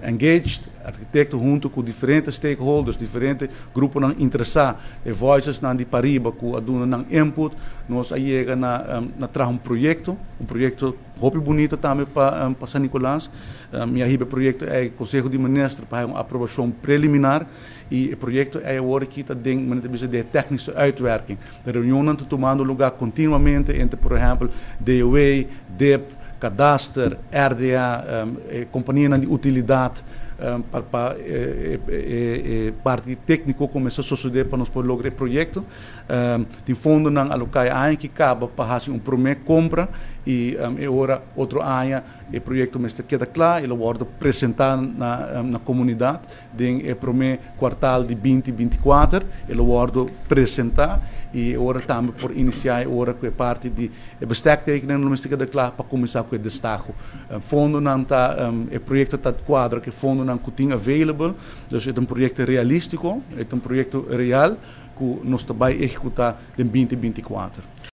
engaged, arquitetos junto com diferentes stakeholders, diferentes grupos interessados, e voices na de Pariba, com a dona input, nós aí chega na trazer um projeto roupa bonito também para São Nicolás. Minha riba projeto é o Conselho de Ministros para uma aprovação preliminar e o projeto é agora que está dentro de técnica uitwerking. A reunião está tomando lugar continuamente entre, por exemplo, DOE, DEP, Cadastre, RDA, companhia de utilidade, para parte técnica começou a suceder para nós poder lograr o projeto. Tem fundo não alocar aí que acaba para fazer primeiro compra e agora outro ano o projeto está queda claro, ele vai apresentar na comunidade em o primeiro quartal de 2024, ele vai apresentar e agora também por iniciar agora com a parte de bestektekening não está queda claro para começar com o destaque. Fundo não está, o projeto está quadro que fundo não tem available, dus é projeto realístico, é projeto real que nós também executar em 2024.